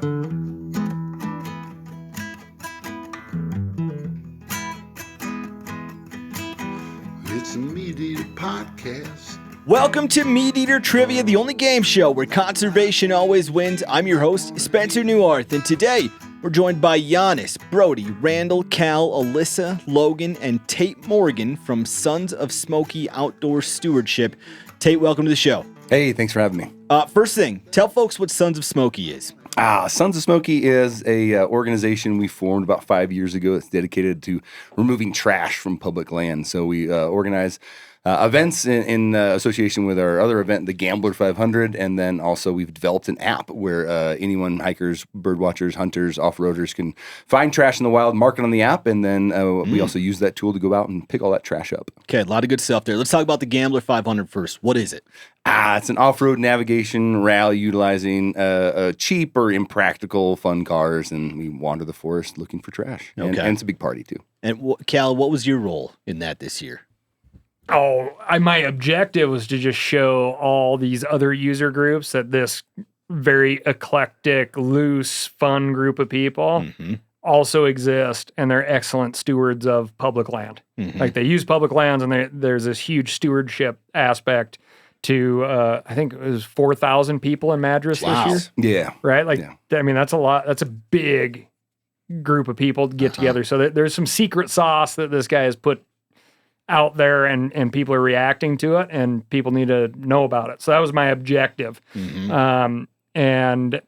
It's a MeatEater podcast. Welcome to MeatEater Trivia, the only game show where conservation always wins. I'm your host, Spencer Neuharth, and today we're joined by Janis, Brody, Randall, Cal, Alyssa, Logan, and Tate Morgan from Sons of Smoky Outdoor Stewardship. Tate, welcome to the show. Hey, thanks for having me. First thing, tell folks what Sons of Smoky is. Sons of Smoky is a organization we formed about 5 years ago that's dedicated to removing trash from public land. So we organize events in association with our other event, the Gambler 500, and then also we've developed an app where anyone, hikers, bird watchers, hunters, off-roaders can find trash in the wild, mark it on the app, and then we also use that tool to go out and pick all that trash up. Okay, a lot of good stuff there. Let's talk about the Gambler 500 first. What is it? It's an off-road navigation rally utilizing cheap or impractical fun cars, and we wander the forest looking for trash. Okay. And it's a big party, too. And Cal, what was your role in that this year? My objective was to just show all these other user groups that this very eclectic, loose, fun group of people also exist, and they're excellent stewards of public land. Like, they use public lands, and there's this huge stewardship aspect to, I think it was 4,000 people in Madras this year. Yeah. Right? I mean, that's a lot. That's a big group of people to get together. So there's some secret sauce that this guy has put out there, and people are reacting to it, and people need to know about it. So that was my objective. And, I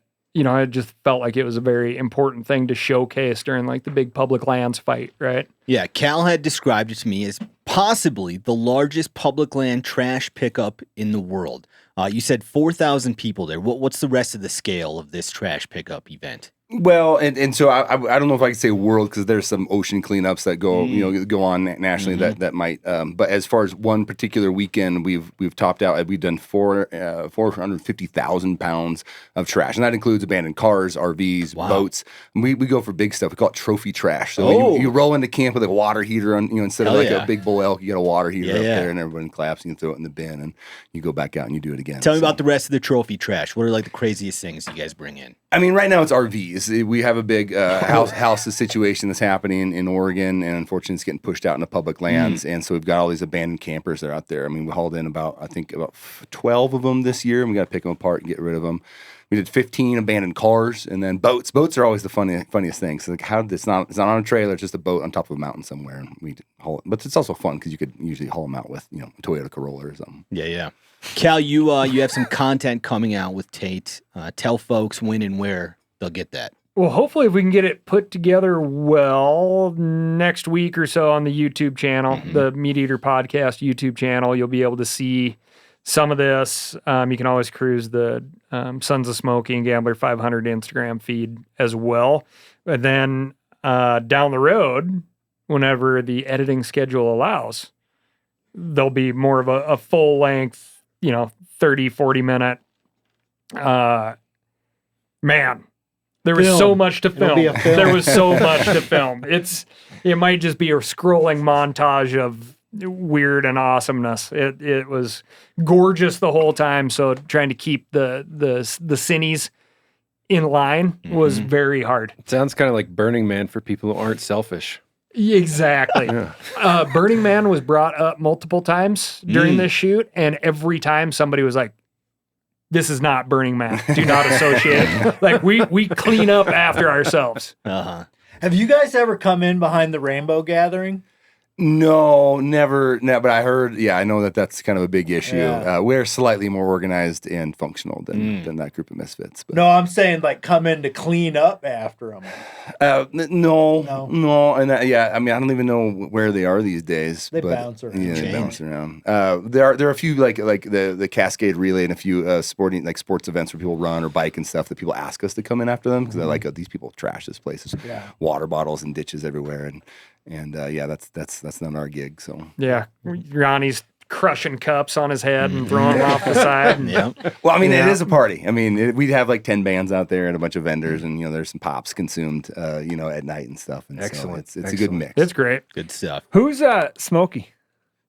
just felt like it was a very important thing to showcase during like the big public lands fight, right? Yeah, Cal had described it to me as possibly the largest public land trash pickup in the world. You said 4,000 people there. What's the rest of the scale of this trash pickup event? Well, and so I don't know if I could say world, because there's some ocean cleanups that go on nationally that might. But as far as one particular weekend, we've topped out. We've done 450,000 pounds of trash, and that includes abandoned cars, RVs, boats. And we go for big stuff. We call it trophy trash. So you roll into camp with a water heater on, instead of a big bull elk, you got a water heater up there, and everyone claps, and you throw it in the bin, and you go back out and you do it again. Tell me about the rest of the trophy trash. What are like the craziest things you guys bring in? I mean, right now it's RVs. We have a big house situation that's happening in Oregon, and unfortunately it's getting pushed out into public lands. And so we've got all these abandoned campers that are out there. I mean, we hauled in about 12 of them this year, and we got to pick them apart and get rid of them. We did 15 abandoned cars, and then boats. Boats are always the funniest thing. So like, it's not on a trailer, it's just a boat on top of a mountain somewhere, and we haul it. But it's also fun because you could usually haul them out with a Toyota Corolla or something. Yeah. Cal, you have some content coming out with Tate. Tell folks when and where they'll get that. Well, hopefully if we can get it put together next week or so on the YouTube channel, the MeatEater Podcast YouTube channel, you'll be able to see some of this. You can always cruise the Sons of Smoky and Gambler 500 Instagram feed as well. But then down the road, whenever the editing schedule allows, there'll be more of a full-length, 30, 40-minute, man, there was so much to film. There was so much to film. It might just be a scrolling montage of weird and awesomeness. It was gorgeous the whole time. So trying to keep the cineys in line was very hard. It sounds kind of like Burning Man for people who aren't selfish. Exactly. Burning Man was brought up multiple times during this shoot, and every time somebody was like, "This is not Burning Man. Do not associate." Like we clean up after ourselves. Have you guys ever come in behind the Rainbow Gathering? No, never. But I heard, I know that's kind of a big issue. Yeah. We're slightly more organized and functional than that group of misfits. But. No, I'm saying like come in to clean up after them. No. And I mean, I don't even know where they are these days. They bounce around. Yeah, they bounce around. There are a few like the Cascade Relay and a few sports events where people run or bike and stuff that people ask us to come in after them because they're like, these people trash this place. There's water bottles and ditches everywhere, and that's not our gig. So Ronnie's crushing cups on his head and throwing them off the side. Well, I mean, it is a party. I mean, we'd have like 10 bands out there and a bunch of vendors, and there's some pops consumed, at night and stuff. And Excellent. So it's a good mix. It's great. Good stuff. Who's Smokey?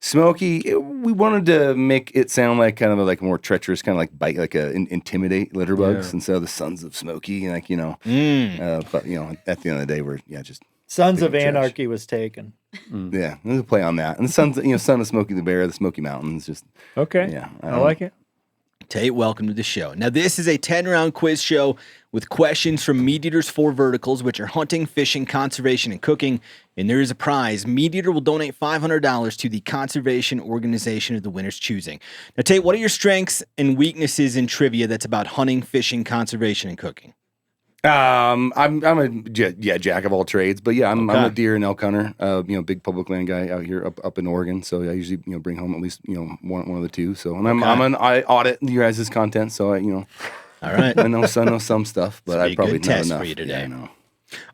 Smoky. We wanted to make it sound like kind of like more treacherous, kind of like bite, like intimidate litter bugs instead of the Sons of Smoky, like but at the end of the day, we're just Sons of Anarchy was taken. Yeah, we'll play on that. And the Sons, Son of Smokey the Bear, the Smoky Mountains, just okay. Yeah, I like it. Tate, welcome to the show. Now, this is a 10-round quiz show with questions from MeatEater's 4 verticals, which are hunting, fishing, conservation, and cooking. And there is a prize. MeatEater will donate $500 to the conservation organization of the winner's choosing. Now, Tate, what are your strengths and weaknesses in trivia that's about hunting, fishing, conservation, and cooking? I'm a jack of all trades, but I'm a deer and elk hunter. Big public land guy out here up in Oregon. So I usually bring home at least one of the two. So and I audit you guys' content. So all right, I know some stuff, but I probably good know test enough. for you today. Yeah, I know.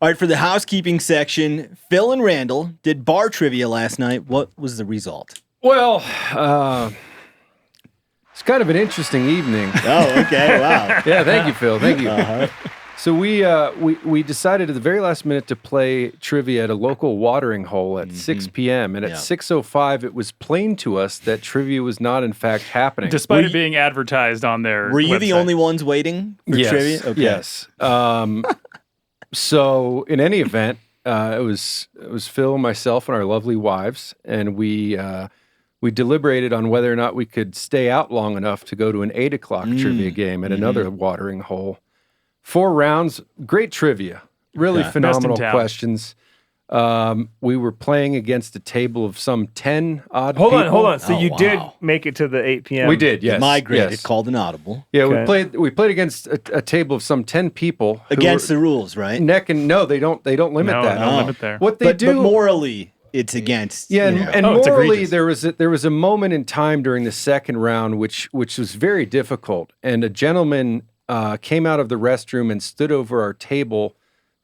All right, for the housekeeping section, Phil and Randall did bar trivia last night. What was the result? Well, it's kind of an interesting evening. Oh, okay, wow. Yeah, thank you, Phil. Thank you. So we decided at the very last minute to play trivia at a local watering hole at 6 p.m. And at 6:05, it was plain to us that trivia was not in fact happening. Despite it being advertised on their Were you website. the only ones waiting for trivia? Okay. Yes. So in any event, it was Phil, myself, and our lovely wives, and we deliberated on whether or not we could stay out long enough to go to an 8 o'clock trivia game at another watering hole. 4 rounds, great trivia, really phenomenal questions. We were playing against a table of some 10 odd people. Hold on. So you did make it to the 8 p.m. We did, yes. Migrated, yes. called an audible. Yeah, we played against a table of some 10 people. Against the rules, right? No, they don't limit that. No limit there. What they do... But morally, it's against. Yeah, and it's morally, egregious. there was a moment in time during the second round which was very difficult, and a gentleman came out of the restroom and stood over our table,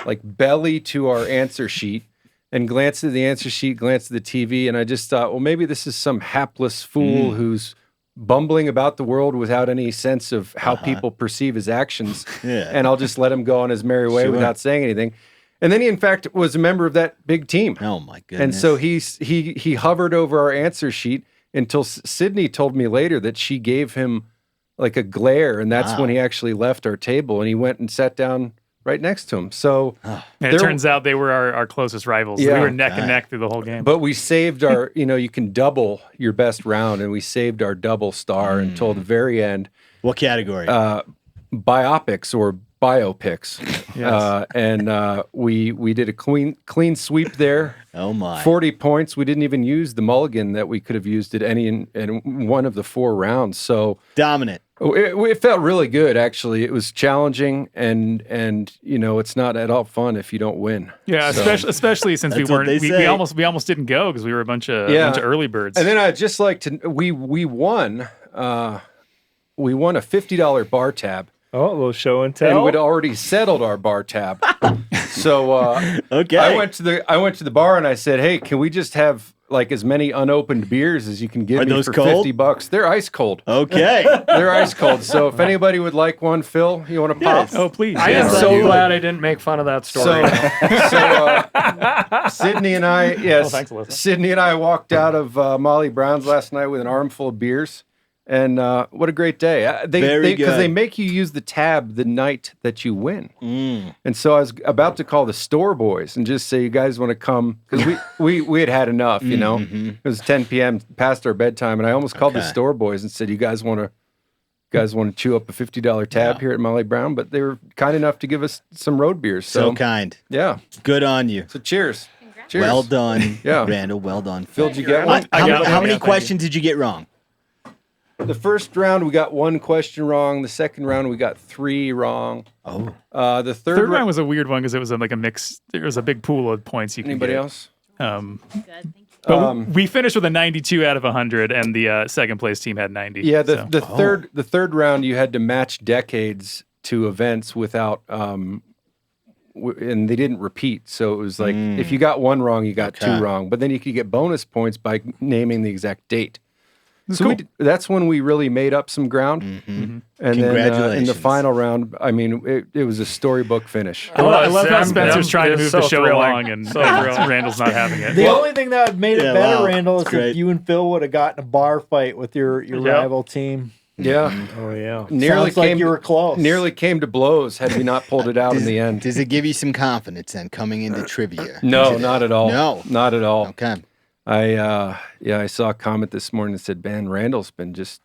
like belly to our answer sheet, and glanced at the answer sheet, glanced at the TV, and I just thought, well, maybe this is some hapless fool who's bumbling about the world without any sense of how people perceive his actions, and I'll just let him go on his merry way without saying anything. And then he, in fact, was a member of that big team. Oh, my goodness. And so he hovered over our answer sheet until Sydney told me later that she gave him like a glare, and that's when he actually left our table, and he went and sat down right next to him. So it turns out they were our closest rivals. Yeah. We were neck and neck through the whole game. But we saved our, you can double your best round, and we saved our double star until the very end. What category? Biopics or biopics. Yes. And we did a clean sweep there. Oh, my. 40 points. We didn't even use the mulligan that we could have used at any in one of the 4 rounds. So dominant. It felt really good, actually. It was challenging, and it's not at all fun if you don't win. Yeah, So- especially since we That's what weren't. they We say. almost didn't go because we were a bunch of early birds. And then I'd just like to we won a $50 bar tab. a little show and tell. And we'd already settled our bar tab. So Okay. I went to the bar and I said, "Hey, can we just have like as many unopened beers as you can give Are me those for cold? $50? They're ice cold. Okay. They're ice cold. So if anybody would like one, Phil, you want to pop? Oh, please. I am Yeah. so glad I didn't make fun of that story. Sydney and I, thanks, Alyssa. Sydney and I walked out of Molly Brown's last night with an armful of beers. And what a great day. Very Because good. they make you use the tab the night that you win. And so I was about to call the store boys and just say, you guys want to come? Because we had enough, It was 10 p.m. past our bedtime. And I almost called the store boys and said, you guys want to chew up a $50 tab here at Molly Brown? But they were kind enough to give us some road beers. So kind. Yeah. Good on you. So cheers. Cheers. Well done, Yeah. Randall. Well done. Phil, did you get one? How many questions did you get wrong? The first round, we got 1 question wrong. The second round, we got 3 wrong. Oh. The Third round was a weird one because it was like a mix. There was a big pool of points you could Anybody get. else? Good, thank you. But we finished with a 92 out of 100, and the second place team had 90. Yeah, so. the third round, you had to match decades to events without, and they didn't repeat. So it was like if you got 1 wrong, you got 2 wrong. But then you could get bonus points by naming the exact date. So that's when we really made up some ground. Mm-hmm. And then in the final round, I mean, it was a storybook finish. I love how Sam, Spencer's trying to it's move so the show thrilling. along, and So thrilling. Randall's not having it. The only thing that made it better, Randall, is great. if you and Phil would have gotten a bar fight with your rival team. Yeah. Oh yeah. Sounds like you were close. Nearly came to blows had we not pulled it out in the end. Does it give you some confidence then coming into trivia? No, not at all. No. Not at all. Okay. I saw a comment this morning that said, "Man, Randall's been just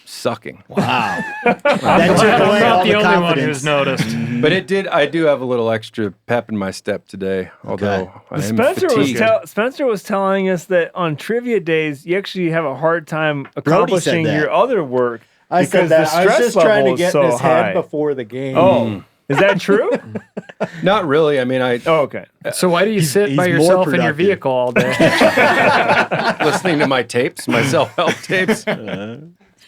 sucking." Wow. I'm not the only one who's noticed. But I do have a little extra pep in my step today, although I am fatigued. Spencer was telling us that on trivia days, you actually have a hard time accomplishing that. your other work. I said that. I was just trying to get in his head before the game. Oh, is that true? Not really. I mean, okay. So why do you sit by he's more yourself in your productive. vehicle all day? listening to my tapes, my self-help tapes.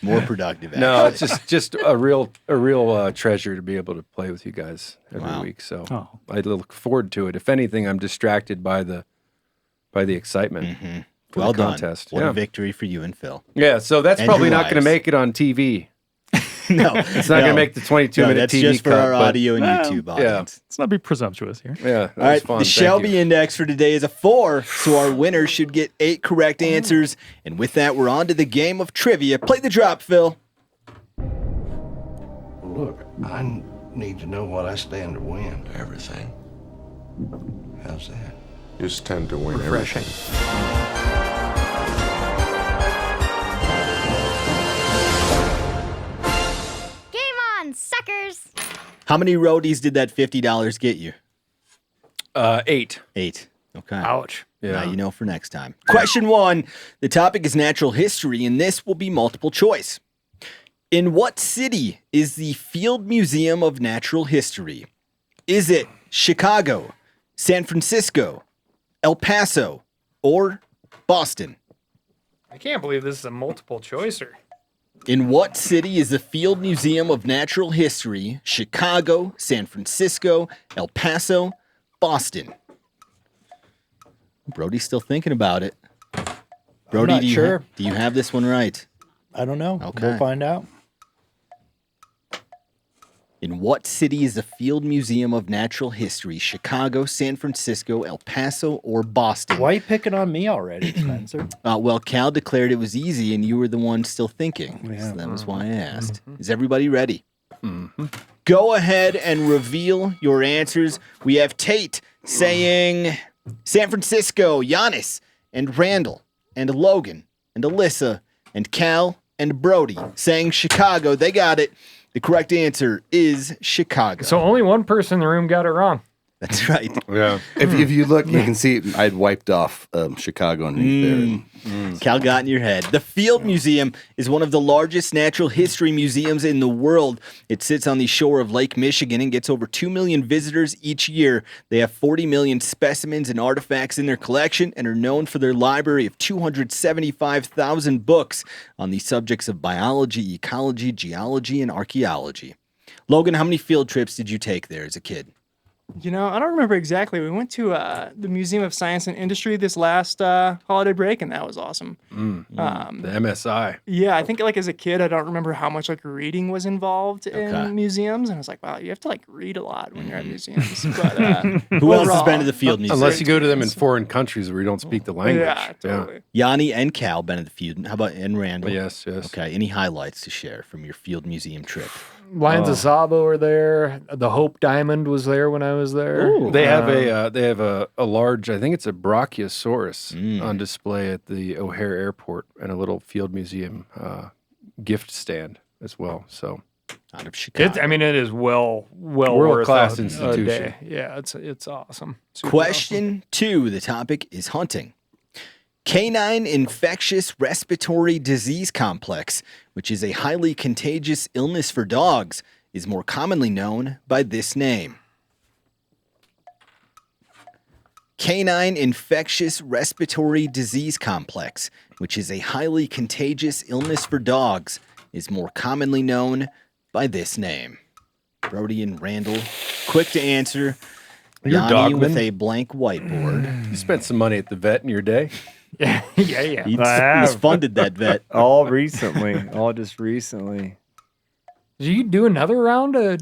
More productive. No, actually. it's just a real treasure to be able to play with you guys every week. So I look forward to it. If anything, I'm distracted by the excitement. Mm-hmm. For Well the done. contest. What Yeah. a victory for you and Phil. Yeah, so that's And probably your not going to wives. make it on TV. No, It's not going to make the 22-minute that's TV just for cut, our but- audio and YouTube audience. Let's not be presumptuous here. Yeah, that All right, was fun. the Thank Shelby you. index for today is a 4, so our winner should get 8 correct answers. And with that, we're on to the game of trivia. Play the drop, Phil. Look, I need to know what I stand to win. Everything. How's that? You stand to win Refreshing. everything. Game on, suckers! How many roadies did that $50 get you? 8. 8. Okay. Ouch. Now you know for next time. Question 1. The topic is natural history, and this will be multiple choice. In what city is the Field Museum of Natural History? Is it Chicago, San Francisco, El Paso, or Boston? I can't believe this is a multiple choicer. In what city is the Field Museum of Natural History? Chicago, San Francisco, El Paso, Boston. Brody's still thinking about it. Brody, not do you sure. do you have this one right? I don't know. Okay. We'll find out. In what city is the Field Museum of Natural History? Chicago, San Francisco, El Paso, or Boston? Why are you picking on me already, Spencer? Well, Cal declared it was easy, and you were the one still thinking. Yeah. So that was why I asked. Is everybody ready? Go ahead and reveal your answers. We have Tate saying San Francisco, Janis, and Randall, and Logan, and Alyssa, and Cal, and Brody saying Chicago. They got it. The correct answer is Chicago. So only one person in the room got it wrong. That's right. Yeah. If you look, you can see I'd wiped off Chicago underneath there. Cal got in your head. The Field Museum is one of the largest natural history museums in the world. It sits on the shore of Lake Michigan and gets over 2 million visitors each year. They have 40 million specimens and artifacts in their collection and are known for their library of 275,000 books on the subjects of biology, ecology, geology, and archaeology. Logan, how many field trips did you take there as a kid? You know, I don't remember exactly. We went to the Museum of Science and Industry this last holiday break, and that was awesome. The MSI. Yeah, I think like as a kid, I don't remember how much like reading was involved in museums, and I was like, wow, you have to like read a lot when you're at museums. But Who else has been to the Field Museum? Unless you go to them in foreign countries where you don't speak the language. Yeah, totally. Yanni and Cal been to the Field. How about and Randall? Yes, yes. Okay. Any highlights to share from your Field Museum trip? Lions of Sabo are there. The Hope Diamond was there when I was there. They have a large, I think it's a Brachiosaurus on display at the O'Hare Airport and a little Field Museum gift stand as well. So out of Chicago. It is well world-class worth institution. a day. Yeah, it's awesome. Super Question 2. The topic is hunting. Canine infectious respiratory disease complex, which is a highly contagious illness for dogs, is more commonly known by this name. Canine infectious respiratory disease complex, which is a highly contagious illness for dogs, is more commonly known by this name. Brody and Randall, quick to answer. You're Yanni dogman. with a blank whiteboard. You spent some money at the vet in your day. Yeah. He's I have. funded that vet. All just recently. Did you do another round of?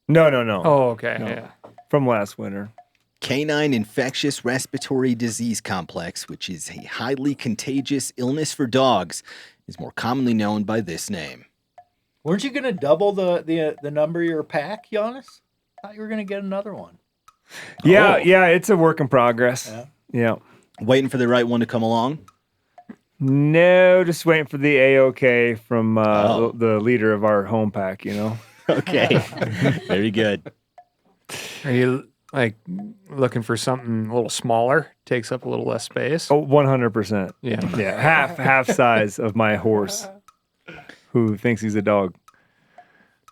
No. Oh, okay. No. Yeah. From last winter. Canine infectious respiratory disease complex, which is a highly contagious illness for dogs, is more commonly known by this name. Weren't you going to double the number of your pack, Janis? Thought you were going to get another one. Yeah, it's a work in progress. Yeah. Waiting for the right one to come along? No, just waiting for the AOK from the leader of our home pack, you know? Okay. Very good. Are you like looking for something a little smaller? Takes up a little less space. Oh, 100%. Yeah. Yeah, half size of my horse who thinks he's a dog.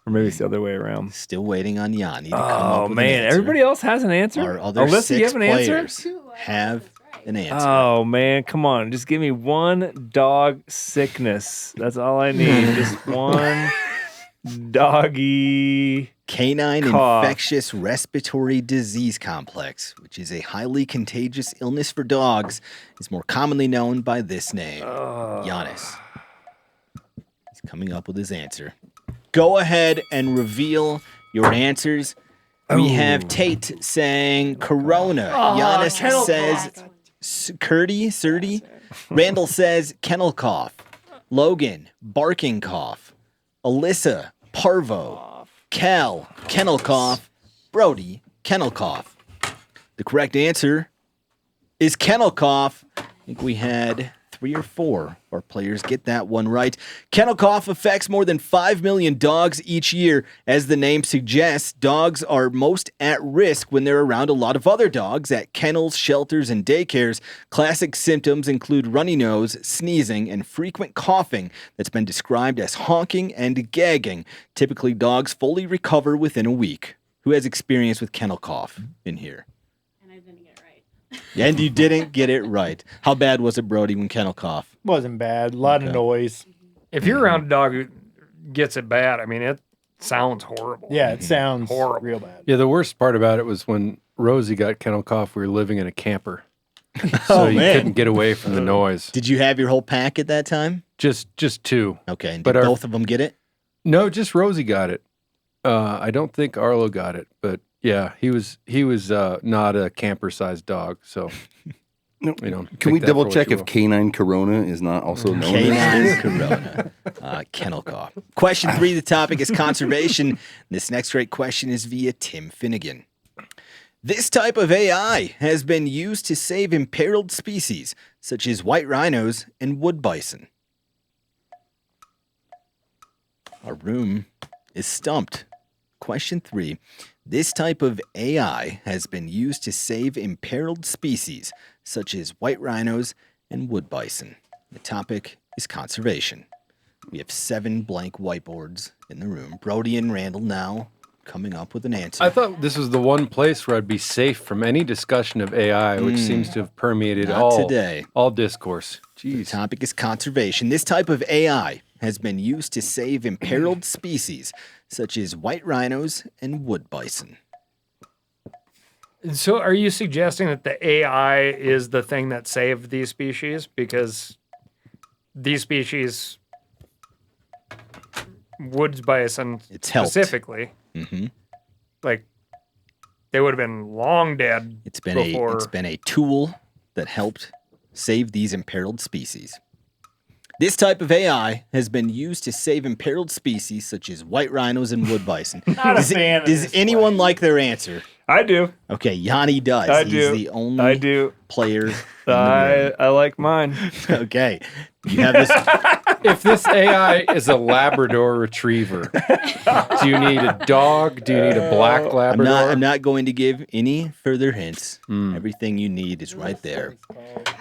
Or maybe it's the other way around. Still waiting on Yanni to come Oh, up with man. an answer. Everybody else has an answer? Our other Alyssa, six you have an answer? players have an answer. Oh, man. Come on. Just give me one dog sickness. That's all I need. Just one doggy Canine cough. infectious respiratory disease complex, which is a highly contagious illness for dogs, is more commonly known by this name. Janis. He's coming up with his answer. Go ahead and reveal your answers. We have Tate saying Corona. Janis says Surdy. Randall says kennel cough. Logan, barking cough. Alyssa, parvo. Cal, kennel cough. Brody, kennel cough. The correct answer is kennel cough. I think we had 3 or 4 of our players get that one right. Kennel cough affects more than 5 million dogs each year. As the name suggests, dogs are most at risk when they're around a lot of other dogs at kennels, shelters, and daycares. Classic symptoms include runny nose, sneezing, and frequent coughing that's been described as honking and gagging. Typically, dogs fully recover within a week. Who has experience with kennel cough in here? And you didn't get it right. How bad was it, Brody, when kennel cough? Wasn't bad. A lot of noise. If you're around a dog who gets it bad, I mean, it sounds horrible. Yeah, it sounds horrible. real bad. Yeah, the worst part about it was when Rosie got kennel cough, we were living in a camper. So you couldn't get away from the noise. Did you have your whole pack at that time? Just 2. Okay, and But did both of them get it? No, just Rosie got it. I don't think Arlo got it, but yeah, he was not a camper-sized dog, so you know. Can we double check if canine corona is not also known as Canine corona. Kennel cough. Question 3, the topic is conservation. This next great question is via Tim Finnegan. This type of AI has been used to save imperiled species, such as white rhinos and wood bison. Our room is stumped. Question 3. This type of AI has been used to save imperiled species, such as white rhinos and wood bison. The topic is conservation. We have 7 blank whiteboards in the room. Brody and Randall now coming up with an answer. I thought this was the one place where I'd be safe from any discussion of AI, which seems to have permeated all discourse. The topic is conservation. This type of AI has been used to save imperiled species, such as white rhinos and wood bison. So are you suggesting that the AI is the thing that saved these species? Because these species, woods bison specifically, like they would have been long dead. It's been a tool that helped save these imperiled species. This type of AI has been used to save imperiled species such as white rhinos and wood bison. Does anyone like their answer? I do. Okay, Yanni does. I He's do. the only player. I like mine. Okay. You have this. If this AI is a Labrador Retriever, do you need a dog? Do you need a black Labrador? I'm not going to give any further hints. Everything you need is right there.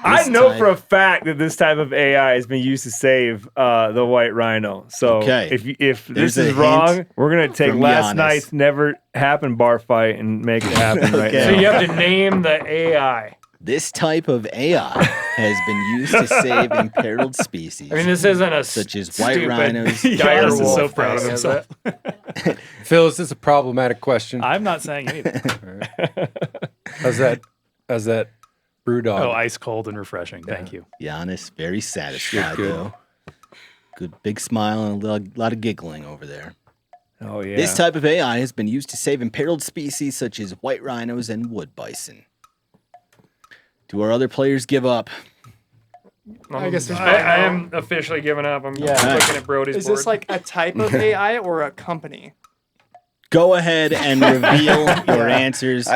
I know for a fact that this type of AI has been used to save the white rhino. So if this is wrong, we're going to take last night's never happened bar fight and make it happen right now. So you have to name the AI. This type of AI has been used to save imperiled species. I mean, this isn't such as white rhinos. Janis is so proud of himself. Phil, is this a problematic question? I'm not saying anything. How's that Brewdog. Oh, ice cold and refreshing. Thank you. Janis, very satisfied, Good. though. Good big smile and a lot of giggling over there. Oh, yeah. This type of AI has been used to save imperiled species such as white rhinos and wood bison. Do our other players give up? I guess there's I am officially giving up. I'm looking at Brody's Is board. this like a type of AI or a company? Go ahead and reveal your answers.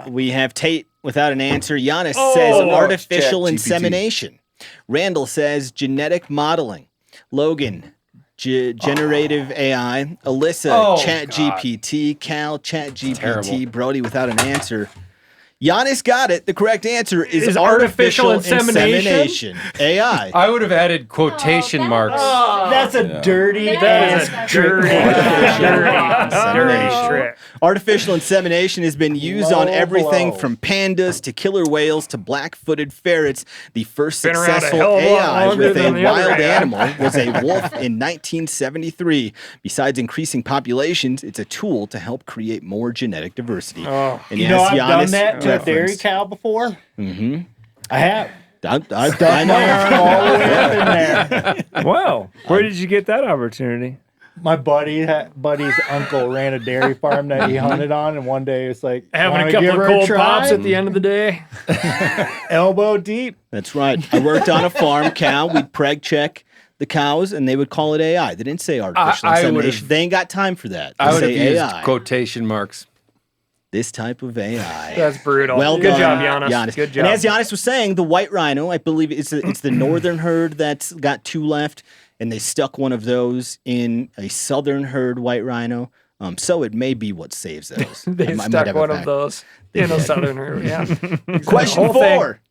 We have Tate without an answer. Janis says artificial insemination. Randall says genetic modeling. Logan, generative AI. Alyssa, ChatGPT. Cal, ChatGPT. Brody without an answer. Janis got it. The correct answer is artificial insemination. AI. I would have added quotation marks. That's a dirty dirty trick. Artificial insemination has been used on everything from pandas to killer whales to black-footed ferrets. The first Been around a successful hell of a lot AI longer with a than the other wild AI. animal was a wolf in 1973. Besides increasing populations, it's a tool to help create more genetic diversity. And You know, I've done Janis that to a dairy referenced. cow before. Mm-hmm. I have. I know. All the way up in there. Wow. Where did you get that opportunity? My buddy's uncle ran a dairy farm that he hunted on, and one day it's like Having "Wanna a couple give of her cold try?" pops at the end of the day. elbow deep. That's right. I worked on a farm cow. We'd preg check the cows, and they would call it AI. They didn't say artificial I insemination. would've- They ain't got time for that. They I would have say used AI. quotation marks. This type of AI. That's brutal. Well Good done, job, Janis. Good job. And as Janis was saying, the white rhino, I believe it's the northern herd that's got two left, and they stuck one of those in a southern herd white rhino. So it may be what saves those. They I might stuck have a one of fact. those in a southern herd. Yeah. Question Whole thing. 4.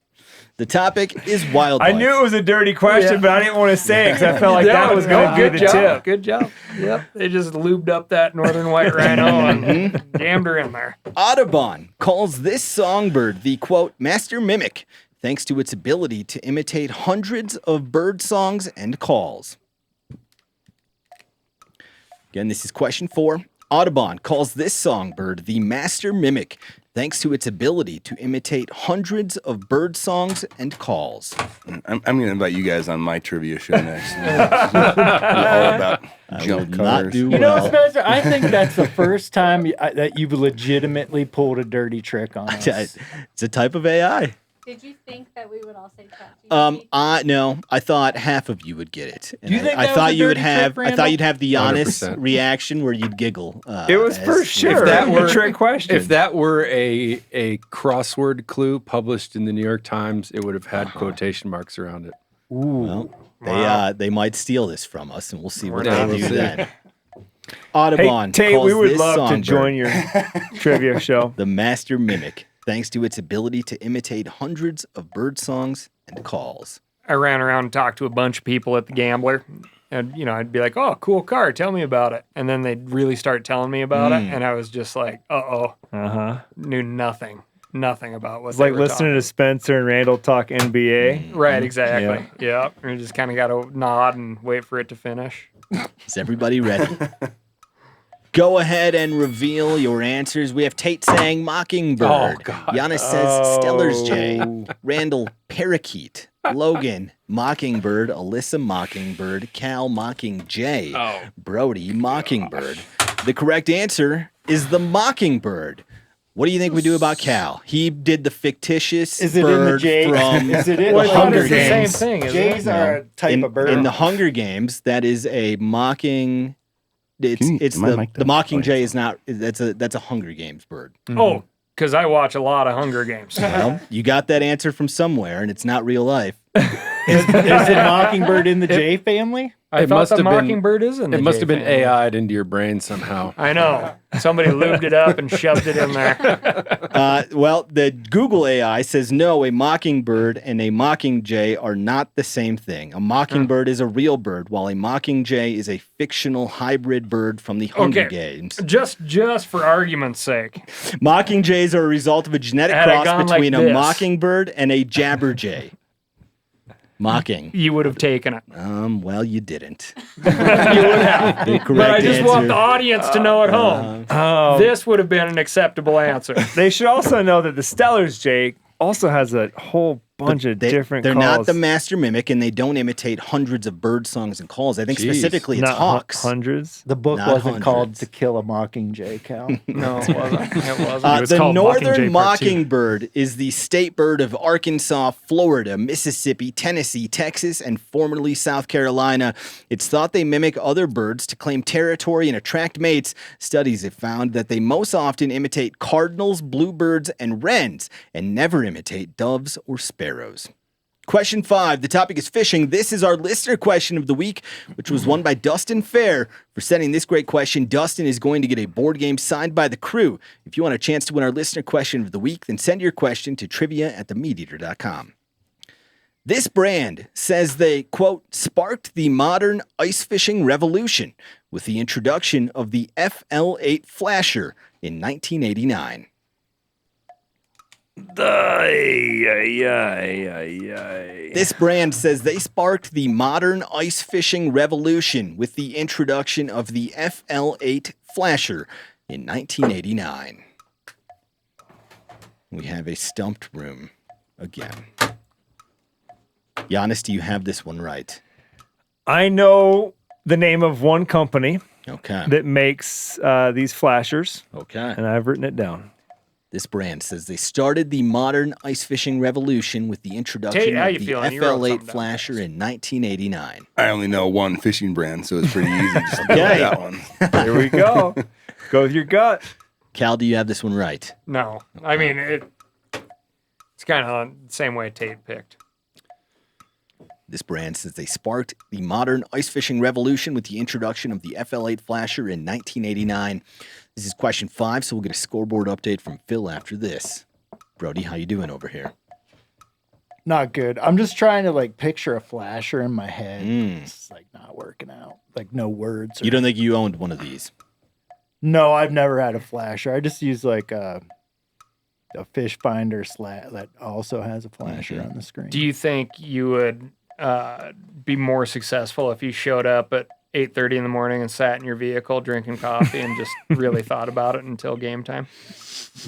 The topic is wildlife. I knew it was a dirty question, but I didn't want to say it because I felt like that was going to be good the job. tip. Good job. Yep. They just lubed up that northern white rhino and jammed her in there. Audubon calls this songbird the, quote, master mimic, thanks to its ability to imitate hundreds of bird songs and calls. Again, this is question 4. Audubon calls this songbird the master mimic, thanks to its ability to imitate hundreds of bird songs and calls. I'm going to invite you guys on my trivia show next. All about junk cars. You know, Spencer, I think that's the first time that you've legitimately pulled a dirty trick on us. It's a type of AI. Did you think that we would all say ChatGPT? No, I thought half of you would get it. And Do you think I that thought was a you would dirty have. trick, I thought Randall? you'd have the Janis 100%. reaction where you'd giggle. It was for sure a trick question. If that were a crossword clue published in the New York Times, it would have had quotation marks around it. Well, they might steal this from us, and we'll see what Yeah, they do we'll see. then. Audubon Hey, Tate, calls we would this love to songbird join your trivia show. the master mimic, thanks to its ability to imitate hundreds of bird songs and calls. I ran around and talked to a bunch of people at the Gambler. And, I'd be like, oh, cool car. Tell me about it. And then they'd really start telling me about it. And I was just like, knew nothing about what It's they like were listening to Spencer and Randall talk NBA. talking. Right, exactly. Yeah. And you just kind of got to nod and wait for it to finish. Is everybody ready? Go ahead and reveal your answers. We have Tate saying mockingbird. Oh, God. Janis says Stellar's Jay. Randall, parakeet. Logan, mockingbird. Alyssa, mockingbird. Cal, mockingjay. Brody, mockingbird. The correct answer is the mockingbird. What do you think we do about Cal? He did the fictitious Is it in the bird J? from Is it in the like, Hunger it's the same Games. thing, isn't Jays it? are a type of bird. In the Hunger Games, that is a mocking. It's am I the mic'd the up? mockingjay is not. That's a Hunger Games bird. Oh, because I watch a lot of Hunger Games. Well, you got that answer from somewhere, and it's not real life. Is it mockingbird in the Jay family? I It thought must the have been- mockingbird is in the It must Jay have been family. AI'd into your brain somehow. I know. Somebody lubed it up and shoved it in there. Well, the Google AI says no. A mockingbird and a mockingjay are not the same thing. A mockingbird is a real bird, while a mockingjay is a fictional hybrid bird from the Hunger Games. Just for argument's sake. Mockingjays are a result of a genetic Had I cross gone like between a this. mockingbird and a jabberjay. Mocking. You would have taken it. Well, you didn't. You would have. The correct But I just want answer- the audience to know at home. This would have been an acceptable answer. They should also know that the Stellar's Jay also has a whole bunch of different They're calls. not the master mimic, and they don't imitate hundreds of bird songs and calls. I think specifically it's Not hawks. hundreds. The book Not wasn't called hundreds. To Kill a Mockingjay, Cal. No, it wasn't. It wasn't. It was The called northern Mockingjay Part 2. mockingbird is the state bird of Arkansas, Florida, Mississippi, Tennessee, Texas, and formerly South Carolina. It's thought they mimic other birds to claim territory and attract mates. Studies have found that they most often imitate cardinals, bluebirds, and wrens, and never imitate doves or sparrows. Question 5. The topic is fishing. This is our listener question of the week, which was won by Dustin Fair. For sending this great question, Dustin is going to get a board game signed by the crew. If you want a chance to win our listener question of the week, then send your question to trivia@themeateater.com. This brand says they, quote, sparked the modern ice fishing revolution with the introduction of the FL8 Flasher in 1989. This brand says they sparked the modern ice fishing revolution with the introduction of the FL8 Flasher in 1989. We have a stumped room again. Janis, do you have this one right? I know the name of one company Okay. that makes these flashers, Okay. and I've written it down. This brand says they started the modern ice fishing revolution with the introduction Tate, how of you the feeling? You wrote FL8 something down. Flasher in 1989. I only know one fishing brand, so it's pretty easy just to go Okay. with that one. Here we go. Go with your gut. Cal, do you have this one right? No. I mean, it's kind of the same way Tate picked. This brand says they sparked the modern ice fishing revolution with the introduction of the FL8 Flasher in 1989. This is question 5, so we'll get a scoreboard update from Phil after this. Brody, how you doing over here? Not good. I'm just trying to picture a flasher in my head. It's not working out. No words. You don't think you owned one of these? No, I've never had a flasher. I just use a fish finder slat that also has a flasher on the screen. Do you think you would be more successful if you showed up at 8:30 in the morning and sat in your vehicle drinking coffee and just really thought about it until game time?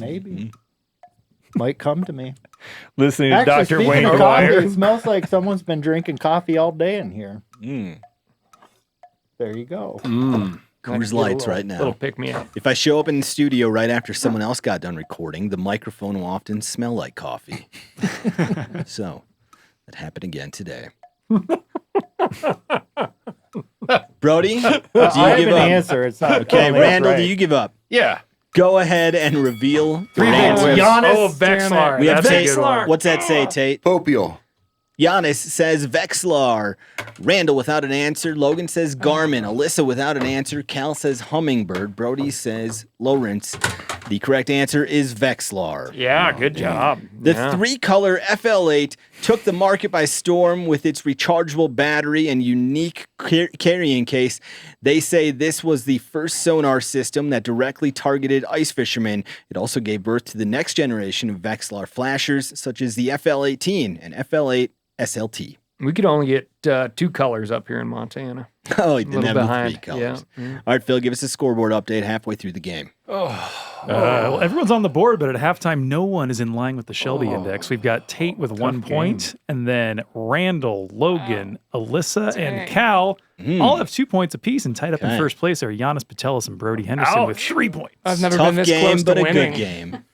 Maybe. Might come to me. Listening to Actually, Dr. speaking Wayne of coffee, Dwyer. it smells like someone's been drinking coffee all day in here. There you go. Coors Lights right now. Little pick me up. If I show up in the studio right after someone else got done recording, the microphone will often smell like coffee. So, that happened again today. Brody, do you I give have an up? answer. It's not. Okay, that's Randall, right. do you give up? Yeah. Go ahead and reveal the Giannis. answers. Oh, Vexlar. We have That's a Tate. good one. What's that say, Tate? Popiel. Giannis says Vexlar. Randall without an answer. Logan says Garmin. Alyssa without an answer. Cal says Hummingbird. Brody says Lawrence. The correct answer is Vexlar. Yeah, good job. The Yeah. 3-color FL8 took the market by storm with its rechargeable battery and unique carrying case. They say this was the first sonar system that directly targeted ice fishermen. It also gave birth to the next generation of Vexlar flashers, such as the FL18 and FL8 SLT. We could only get 2 colors up here in Montana. Oh, he didn't Little have the behind, 3 colors. yeah. All right, Phil, give us a scoreboard update halfway through the game. Well, everyone's on the board, but at halftime, no one is in line with the Shelby Index. We've got Tate with 1 point, and then Randall, Logan, Alyssa, and Cal all have 2 points apiece, and tied up in Okay. first place are Putelis, Putelis, and Brody Henderson with 3 points. I've never Tough been this game, close but to a winning. good game.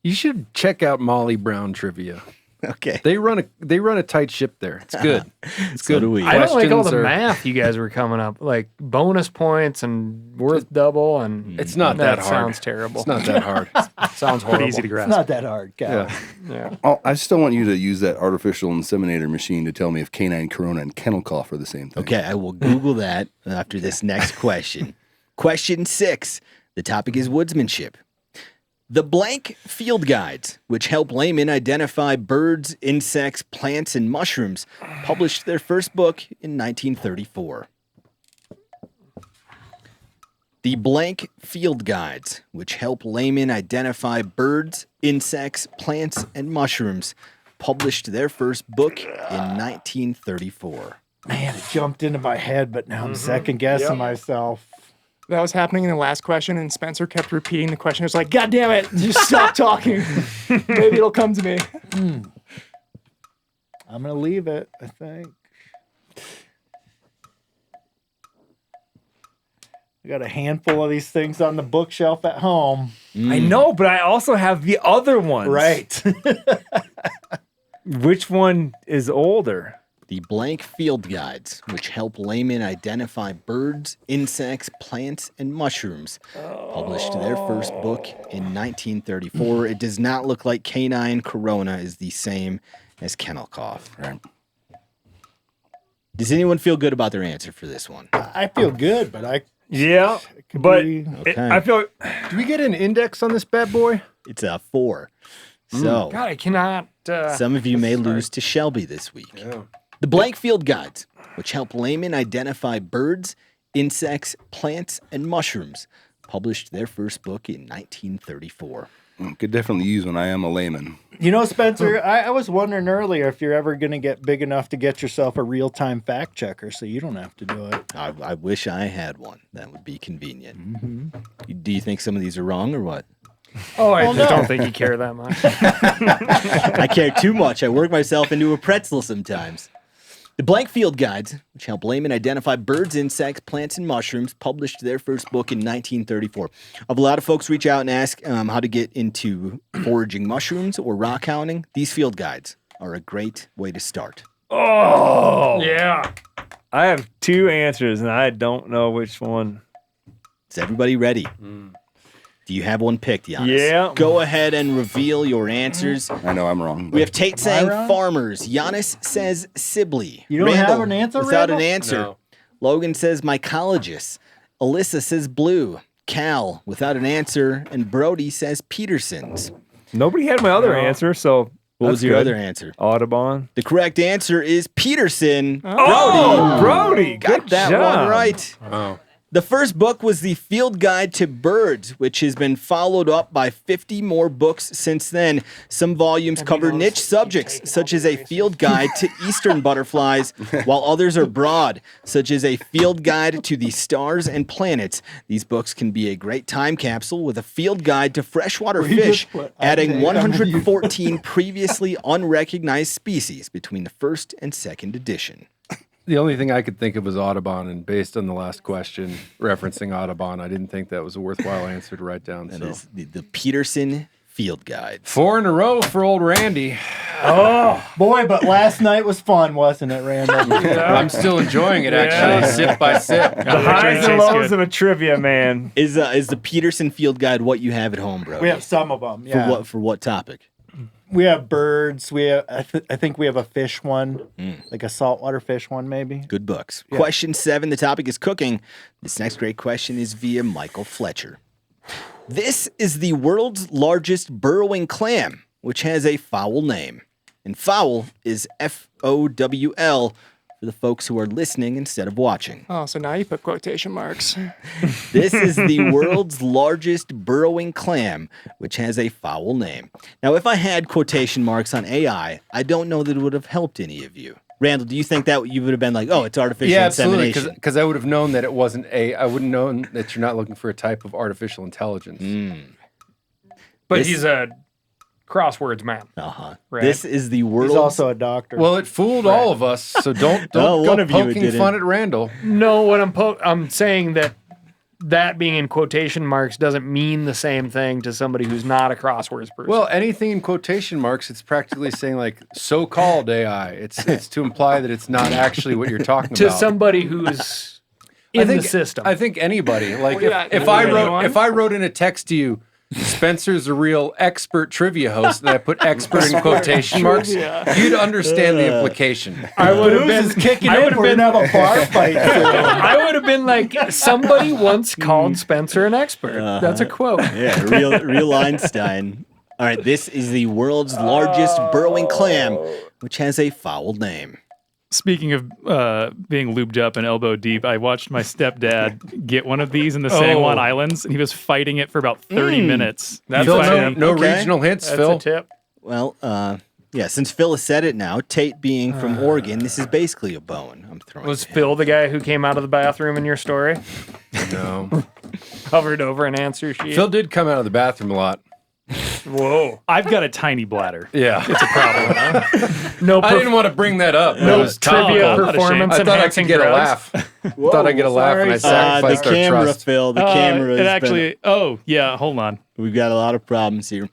You should check out Molly Brown trivia. Okay. They run a tight ship there. It's good. It's So good. do we. I don't like all the Questions are- math you guys were coming up, like bonus points and worth double, and It's not that hard. sounds terrible. It's not that hard. Sounds horrible. Pretty easy to It's grasp. not that hard, Cal. Yeah. Oh, I still want you to use that artificial inseminator machine to tell me if canine corona and kennel cough are the same thing. Okay, I will Google that after this next question. Question 6. The topic is woodsmanship. The blank field guides, which help laymen identify birds, insects, plants, and mushrooms, published their first book in 1934. The blank field guides, which help laymen identify birds, insects, plants, and mushrooms, published their first book in 1934. Man, it jumped into my head, but now I'm second guessing myself. That was happening in the last question, and Spencer kept repeating the question. It was like, God damn it, just stop talking. Maybe it'll come to me. I'm gonna leave it, I think. I got a handful of these things on the bookshelf at home. I know, but I also have the other ones. Right. Which one is older? The blank field guides, which help laymen identify birds, insects, plants, and mushrooms, published their first book in 1934. It does not look like canine corona is the same as kennel cough. Right? Does anyone feel good about their answer for this one? I feel good, but Yeah, but I feel. Do we get an index on this bad boy? It's a 4. So, God, I cannot. some of you may lose to Shelby this week. Yeah. The blank field guides, which help laymen identify birds, insects, plants, and mushrooms, published their first book in 1934. Could definitely use when I am a layman. You know, Spencer, I was wondering earlier if you're ever going to get big enough to get yourself a real-time fact checker so you don't have to do it. I wish I had one. That would be convenient. Do you think some of these are wrong or what? Oh, I just don't think you care that much. I care too much. I work myself into a pretzel sometimes. The blank field guides, which help laymen identify birds, insects, plants, and mushrooms, published their first book in 1934. I have a lot of folks reach out and ask how to get into foraging mushrooms or rock hounding. These field guides are a great way to start. Oh, Yeah. I have 2 answers, and I don't know which one. Is everybody ready? Do you have one picked, Janis? Yeah. Go ahead and reveal your answers. I know I'm wrong. We have Tate saying wrong? farmers. Janis says Sibley. You don't have an answer, without Randall? an answer. No. Logan says mycologist. Alyssa says blue. Cal without an answer. And Brody says Petersons. Nobody had my other answer, so What was that's your good. other answer? Audubon. The correct answer is Peterson. Oh, Brody. Got Good that job. one right. Oh. The first book was The Field Guide to Birds, which has been followed up by 50 more books since then. Some volumes cover niche subjects, such as a field guide to eastern butterflies, while others are broad, such as a field guide to the stars and planets. These books can be a great time capsule with a field guide to freshwater fish, adding 114 previously unrecognized species between the first and second edition. The only thing I could think of was Audubon, and based on the last question referencing Audubon, I didn't think that was a worthwhile answer to write down. That So is the Peterson Field Guide. 4 in a row for old Randy. Oh, boy, but last night was fun, wasn't it, Randall? I'm still enjoying it, actually, sip by sip. The highs and lows of a trivia, man. Is the Peterson Field Guide what you have at home, bro? We have some of them, yeah. For what topic? We have birds. We have, I think we have a fish one, like a saltwater fish one, maybe. Good books. Question 7, the topic is cooking. This next great question is via Michael Fletcher. This is the world's largest burrowing clam, which has a foul name. And foul is F-O-W-L for the folks who are listening instead of watching. Oh, so now you put quotation marks. This is the world's largest burrowing clam, which has a foul name. Now, if I had quotation marks on AI, I don't know that it would have helped any of you. Randall, do you think that you would have been like, oh, it's artificial absolutely, insemination? because I would have known that it wasn't I wouldn't known that you're not looking for a type of artificial intelligence. But he's a crosswords man. Uh-huh. Right. This is the world's... He's also a doctor. Well, it fooled all of us, so don't Well, go one of you poking didn't. fun at Randall. No, what I'm saying that being in quotation marks doesn't mean the same thing to somebody who's not a crosswords person. Well, anything in quotation marks, it's practically saying like so-called AI. It's to imply that it's not actually what you're talking to about. somebody who's in the system. I think anybody. Like Well, yeah, if I wrote in a text to you, Spencer's a real expert trivia host, and I put expert in quotation marks, you'd understand the implication. I would have been kicking in. We're gonna have a bar fight soon. I would have been like, somebody once called Spencer an expert. That's a quote. Yeah, real Einstein. All right, this is the world's largest burrowing clam, which has a foul name. Speaking of being lubed up and elbow deep, I watched my stepdad get one of these in the San Juan Islands, and he was fighting it for about 30 minutes. Phil, no regional hints, That's Phil. a tip. Well, yeah, since Phil has said it now, Tate being from Oregon, this is basically a bone I'm throwing. Was Phil the guy who came out of the bathroom in your story? No. Covered over an answer sheet? Phil did come out of the bathroom a lot. Whoa. I've got a tiny bladder. Yeah. It's a problem. No, I didn't want to bring that up. no It was trivia topical. performance I thought I enhancing could get a drugs. laugh. Thought I'd get a laugh, and I the sacrificed our camera, trust. Phil. The camera. It actually. Oh yeah. Hold on. We've got a lot of problems here.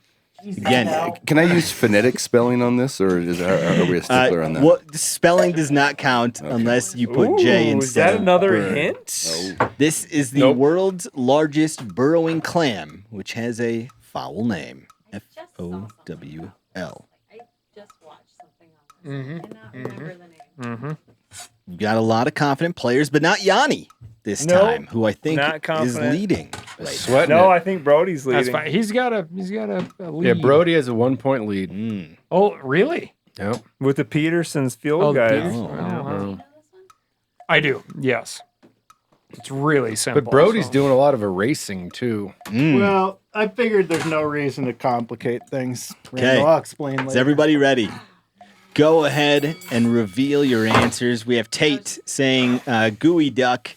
Again, Can I use phonetic spelling on this, or are we a stickler on that? what spelling does not count unless you put J Ooh, instead. is that of another bird. hint? This is the world's largest burrowing clam, which has a foul name. FOWL. I just watched something on this. I cannot remember the name. We've got a lot of confident players, but not Yanni this Nope, time, who I think not is confident. leading. Right Sweating No, it. I think Brody's leading. That's fine. He's got a lead. Yeah, Brody has a 1-point lead. Oh, really? Yep. With the Peterson's field Oh, the guys. Peters- wow. I do. Yes. It's really simple. But Brody's so. doing a lot of erasing too. Well, I figured there's no reason to complicate things. Okay. Randall, I'll explain later. Is everybody ready? Go ahead and reveal your answers. We have Tate saying gooey duck,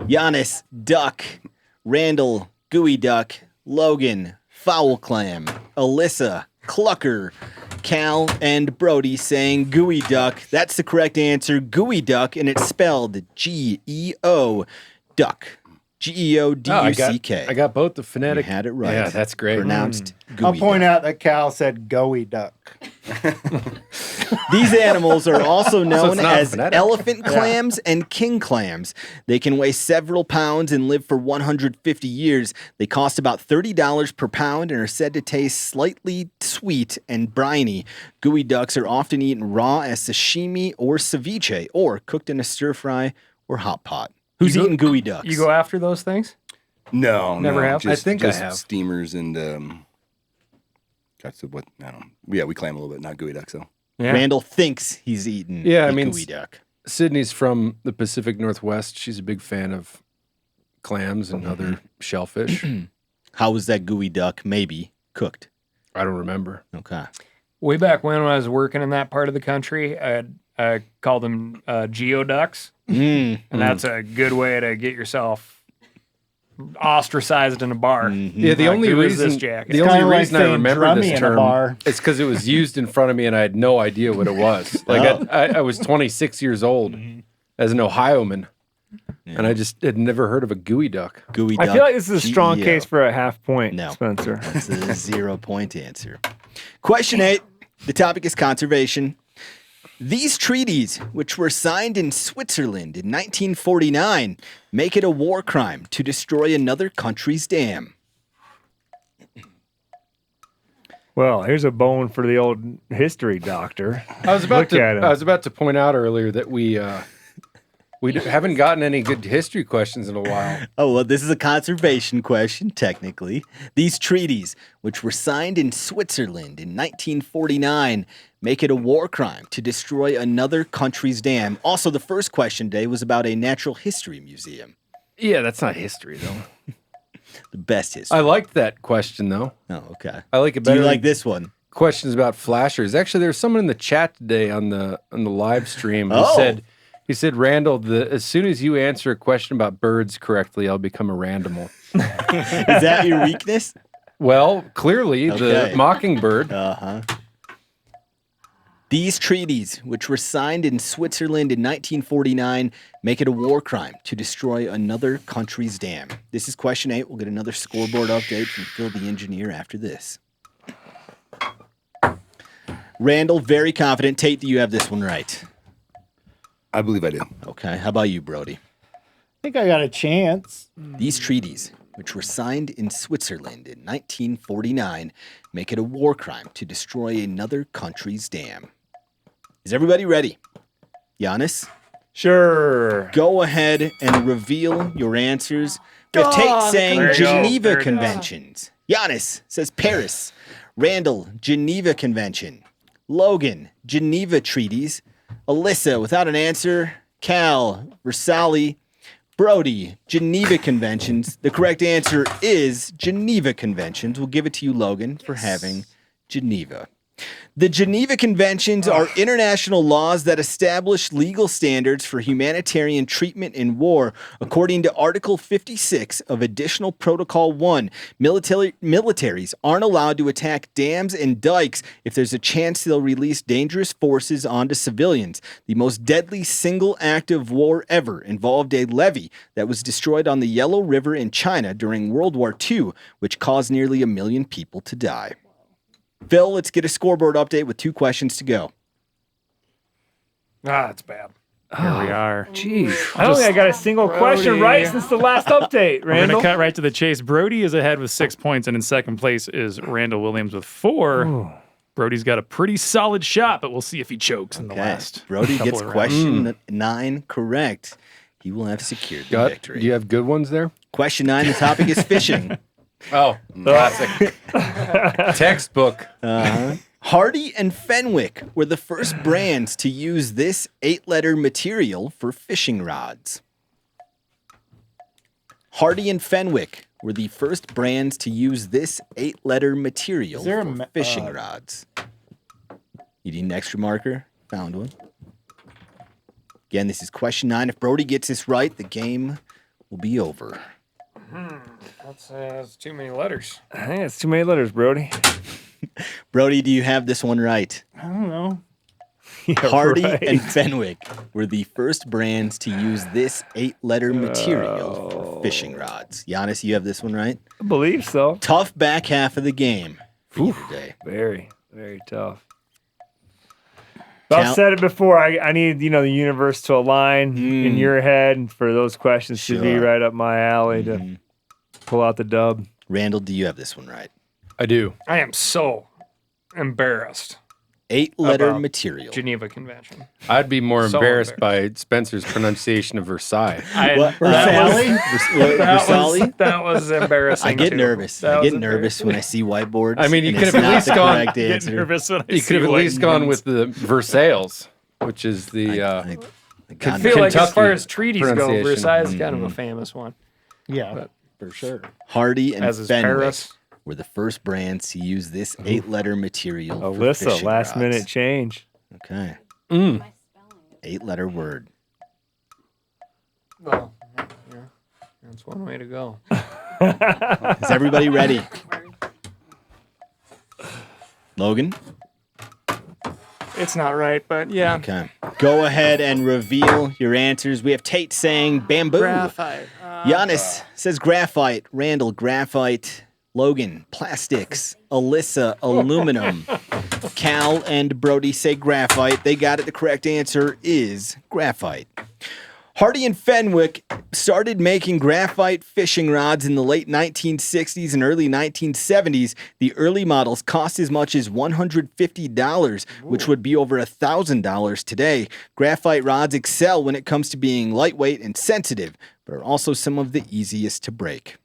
Janis, duck, Randall, gooey duck, Logan, foul clam, Alyssa, clucker, Cal, and Brody saying gooey duck. That's the correct answer, gooey duck, and it's spelled G-E-O, duck. G-E-O-D-U-C-K. I got both the You phonetic. had it right. Yeah, that's great. Pronounced gooey I'll point duck. out that Cal said "goey duck." These animals are also known not as phonetic. elephant clams and king clams. They can weigh several pounds and live for 150 years. They cost about $30 per pound and are said to taste slightly sweet and briny. Gooey ducks are often eaten raw as sashimi or ceviche, or cooked in a stir fry or hot pot. Who's eating gooey ducks? You go after those things? No, Never no, have? Just, I think I just have. steamers and that's what I don't know. Yeah, we clam a little bit, not gooey duck. So Yeah. Randall thinks he's eaten Yeah, I a mean, gooey duck. Sydney's from the Pacific Northwest. She's a big fan of clams and other shellfish. How was that gooey duck maybe cooked? I don't remember. Okay. Way back when I was working in that part of the country, I called them geoducks. And that's a good way to get yourself ostracized in a bar. Yeah, the only who is reason this jacket? the only kinda like reason I saying remember drummy this in a term bar. is because it was used in front of me and I had no idea what it was. Like I was 26 years old as an Ohioman, and I just had never heard of a gooey duck. Gooey duck. I feel like this is a strong GEO. case for a half point, No. Spencer. That's a 0-point answer. Question 8. The topic is conservation. These treaties, which were signed in Switzerland in 1949, make it a war crime to destroy another country's dam. Well, here's a bone for the old history doctor. I was about Look at him. I was about to point out earlier that we haven't gotten any good history questions in a while. Oh, well, this is a conservation question, technically. These treaties, which were signed in Switzerland in 1949, make it a war crime to destroy another country's dam. Also, the first question today was about a natural history museum. Yeah, that's not history though. The best history. I liked that question though. Oh, okay. I like it Do better. you like than this one? questions about flashers? Actually, there was someone in the chat today on the live stream who Oh. said, Randall, as soon as you answer a question about birds correctly, I'll become a randomal. Is that your weakness? Well, clearly Okay. the mockingbird. Uh-huh. These treaties, which were signed in Switzerland in 1949, make it a war crime to destroy another country's dam. This is question 8. We'll get another scoreboard update from Phil the engineer after this. Randall, very confident. Tate, do you have this one right? I believe I do. Okay. How about you, Brody? I think I got a chance. These treaties, which were signed in Switzerland in 1949, make it a war crime to destroy another country's dam. Is everybody ready? Janis? Sure. Go ahead and reveal your answers. We have Tate saying there you go. Geneva There it is. Conventions. Janis says Paris. Randall, Geneva Convention. Logan, Geneva Treaties. Alyssa, without an answer. Cal, Versailles. Brody, Geneva Conventions. The correct answer is Geneva Conventions. We'll give it to you, Logan, for having Geneva. The Geneva Conventions are international laws that establish legal standards for humanitarian treatment in war. According to Article 56 of Additional Protocol 1, militaries aren't allowed to attack dams and dikes if there's a chance they'll release dangerous forces onto civilians. The most deadly single act of war ever involved a levee that was destroyed on the Yellow River in China during World War II, which caused nearly 1 million people to die. Phil, let's get a scoreboard update with 2 questions to go. That's bad. Here we are. Jeez. I don't think I got a single question right since the last update, We're Randall. going to cut right to the chase. Brody is ahead with 6 points, and in second place is Randall Williams with 4. Ooh. Brody's got a pretty solid shot, but we'll see if he chokes in the last. Brody couple gets of rounds. question 9 correct. He will have secured the victory. Do you have good ones there? Question 9, the topic is fishing. Oh, classic. Textbook. Hardy and Fenwick were the first brands to use this 8-letter material for fishing rods. Hardy and Fenwick were the first brands to use this 8-letter material for fishing rods. You need an extra marker? Found one. Again, this is question 9. If Brody gets this right, the game will be over. That's too many letters. I think it's too many letters, Brody. Brody, do you have this one right? I don't know. Hardy and Fenwick were the first brands to use this 8-letter material for fishing rods. Janis, you have this one right? I believe so. Tough back half of the game for you today. Very, very tough. I've said it before. I need the universe to align in your head, and for those questions to be right up my alley to pull out the dub. Randall, do you have this one right? I do. I am so embarrassed. 8-letter material. Geneva Convention. I'd be more So embarrassed by Spencer's pronunciation of Versailles. That was embarrassing. I get too. nervous. I get nervous when I see whiteboards. I mean, you and could it's have at not least the gone. correct answer. Nervous when I You see could have at white least gone names. with the Versailles, which is the. I feel like as Kentucky far as treaties go, pronunciation. Versailles is kind of a famous one. Yeah, for sure. Hardy and As is Fenwick Paris. were the first brands to use this 8-letter material for Alyssa, fishing last rods. minute change. Okay. 8-letter word. Well, yeah, that's one way to go. Is everybody ready? Logan? It's not right, but yeah. Okay. Go ahead and reveal your answers. We have Tate saying bamboo. Graphite. Janis says graphite. Randall, graphite. Logan, plastics. Alyssa, aluminum. Cal and Brody say graphite. They got it. The correct answer is graphite. Hardy and Fenwick started making graphite fishing rods in the late 1960s and early 1970s. The early models cost as much as $150, which would be over $1,000 today. Graphite rods excel when it comes to being lightweight and sensitive, but are also some of the easiest to break.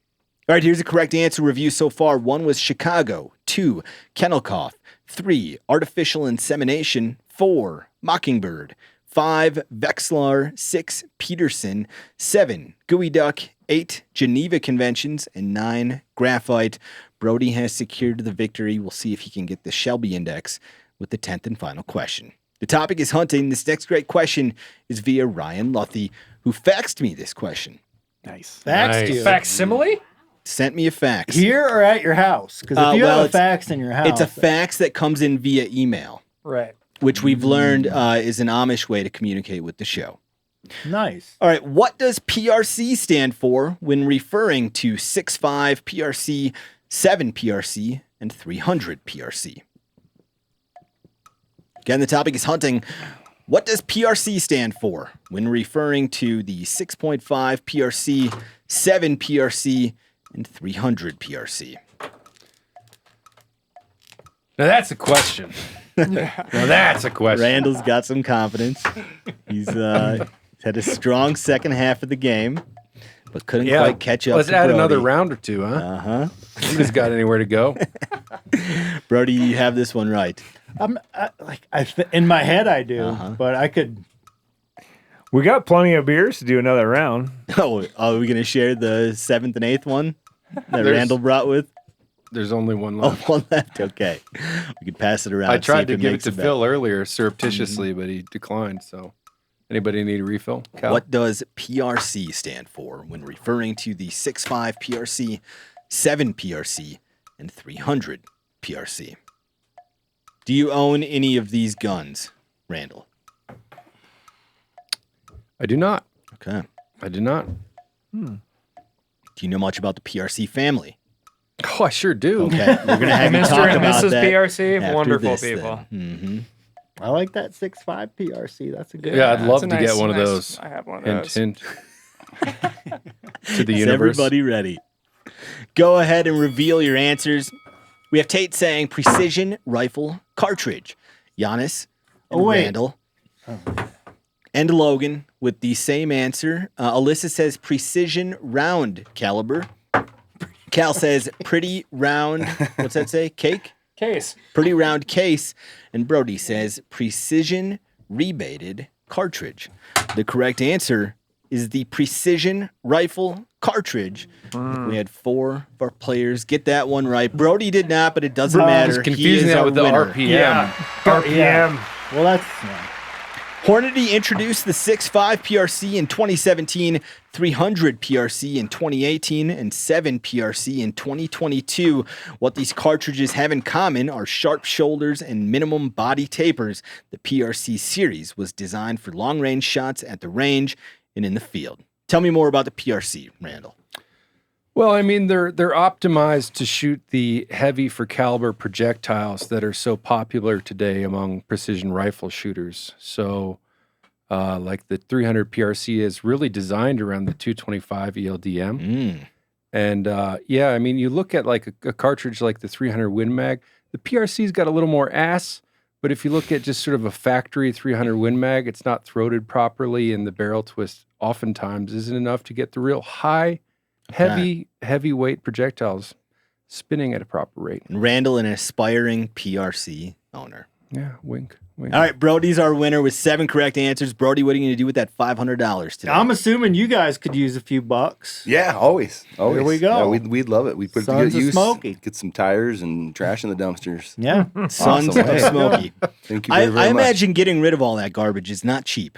All right, here's the correct answer review so far. 1 was Chicago. 2, kennel cough. 3, artificial insemination. 4, mockingbird. 5, Vexlar. 6, Peterson. 7, Gooey Duck. 8, Geneva Conventions. And 9, graphite. Brody has secured the victory. We'll see if he can get the Shelby Index with the 10th and final question. The topic is hunting. This next great question is via Ryan Luthi, who faxed me this question. Nice. Faxed you. Facsimile? Sent me a fax. Here or at your house? Because if you have a fax in your house. It's a fax that comes in via email. Right. Which we've learned is an Amish way to communicate with the show. Nice. All right, what does PRC stand for when referring to 6.5 PRC, 7 PRC, and 300 PRC? Again, the topic is hunting. What does PRC stand for when referring to the 6.5 PRC, 7 PRC, and 300 PRC? Now that's a question. Now that's a question. Randall's got some confidence. He's had a strong second half of the game, but couldn't quite catch up. Let's to add Brody. another round or two, huh? Uh-huh. Nobody's got anywhere to go. Brody, you have this one right. In my head, I do, but I could. We got plenty of beers to do another round. Oh, are we going to share the 7th and 8th one that Randall brought with? There's only one Oh, left. one left. Okay. We could pass it around. I tried see to if give it makes to better. Phil earlier surreptitiously, but he declined. So, anybody need a refill? Cal? What does PRC stand for when referring to the 6.5 PRC, 7 PRC, and 300 PRC? Do you own any of these guns, Randall? I do not. Okay. I do not. Do you know much about the PRC family? Oh, I sure do. Okay. We're going to have you Mr. talk and about Mrs. that PRC, after wonderful this, people. Mm-hmm. I like that 6.5 PRC. That's a good Yeah, I'd love It's to a get nice- one of nice- those. I have one of Hint, those. hint. To the Is universe. everybody ready? Go ahead and reveal your answers. We have Tate saying precision rifle cartridge. Janis and Randall. And Logan with the same answer. Alyssa says precision round caliber. Cal says pretty round, what's that say? Cake? Case. Pretty round case. And Brody says precision rebated cartridge. The correct answer is the precision rifle cartridge. We had 4 of our players get that one right. Brody did not, but it doesn't matter. He's confusing He is that our with the winner. RPM. Yeah. RPM. Well, that's Hornady introduced the 6.5 PRC in 2017, 300 PRC in 2018, and 7 PRC in 2022. What these cartridges have in common are sharp shoulders and minimum body tapers. The PRC series was designed for long-range shots at the range and in the field. Tell me more about the PRC, Randall. Well, I mean, they're optimized to shoot the heavy for caliber projectiles that are so popular today among precision rifle shooters. So, like the 300 PRC is really designed around the 225 ELDM. And yeah, I mean, you look at like a cartridge like the 300 Win Mag, the PRC's got a little more ass, but if you look at just sort of a factory 300 Win Mag, it's not throated properly, and the barrel twist oftentimes isn't enough to get the real high, heavyweight projectiles spinning at a proper rate. And Randall, an aspiring PRC owner. Yeah, wink, wink. All right, Brody's our winner with 7 correct answers. Brody, what are you going to do with that $500 today? I'm assuming you guys could use a few bucks. Yeah, always. There we go. Yeah, we'd love it. We put it to Sons good of use. Smoky. Get some tires and trash in the dumpsters. Yeah. Sons Awesome. of Smoky. Thank you very, very I much. imagine getting rid of all that garbage is not cheap.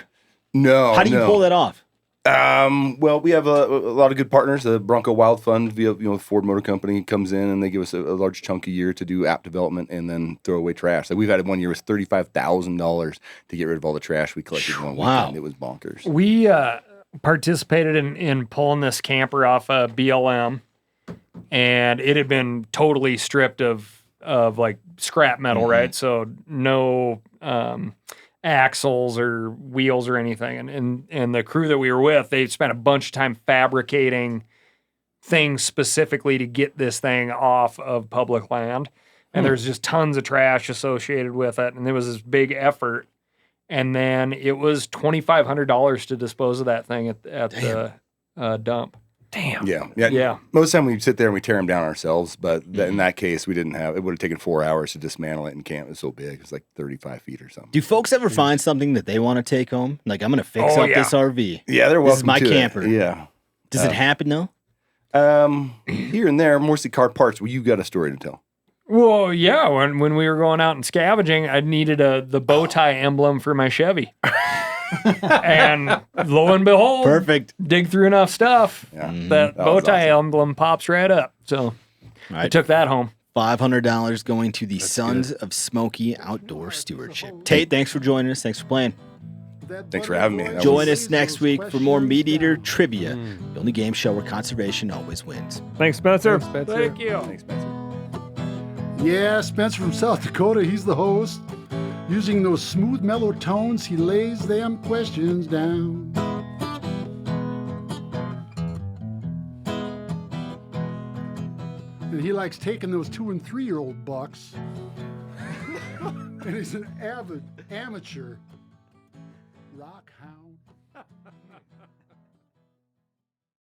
No. How do you pull that off? Well, we have a lot of good partners. The Bronco Wild Fund, via Ford Motor Company, comes in and they give us a large chunk a year to do app development and then throw away trash. Like we've had one year was $35,000 to get rid of all the trash we collected in one weekend. It was bonkers. We participated in pulling this camper off a BLM, and it had been totally stripped of like scrap metal, right? So no axles or wheels or anything. And the crew that we were with, they spent a bunch of time fabricating things specifically to get this thing off of public land. And there's just tons of trash associated with it. And there was this big effort. And then it was $2,500 to dispose of that thing at the dump. Damn. Yeah. Most of the time we sit there and we tear them down ourselves, but in that case we didn't have. It would have taken 4 hours to dismantle it in camp. It was so big. It's like 35 feet or something. Do folks ever find something that they want to take home? Like, I'm going to fix up this RV. Yeah, they're welcome. This is my to it. camper. Yeah. Does it happen though? Here and there, mostly car parts. Well, you got a story to tell. Well, yeah. When we were going out and scavenging, I needed the bow tie emblem for my Chevy. And lo and behold, perfect. Dig through enough stuff that bow tie emblem pops right up. So I took that home. $500 going to the Sons of Smoky Outdoor Stewardship. Tate, thanks for joining us. Thanks for playing. Thanks for having me. Join us next week for more MeatEater trivia, the only game show where conservation always wins. Thanks, Spencer. Thank you. Thanks, Spencer. Yeah, Spencer from South Dakota, he's the host. Using those smooth, mellow tones, he lays them questions down. And he likes taking those 2- and 3-year-old bucks. And he's an avid amateur rock hound.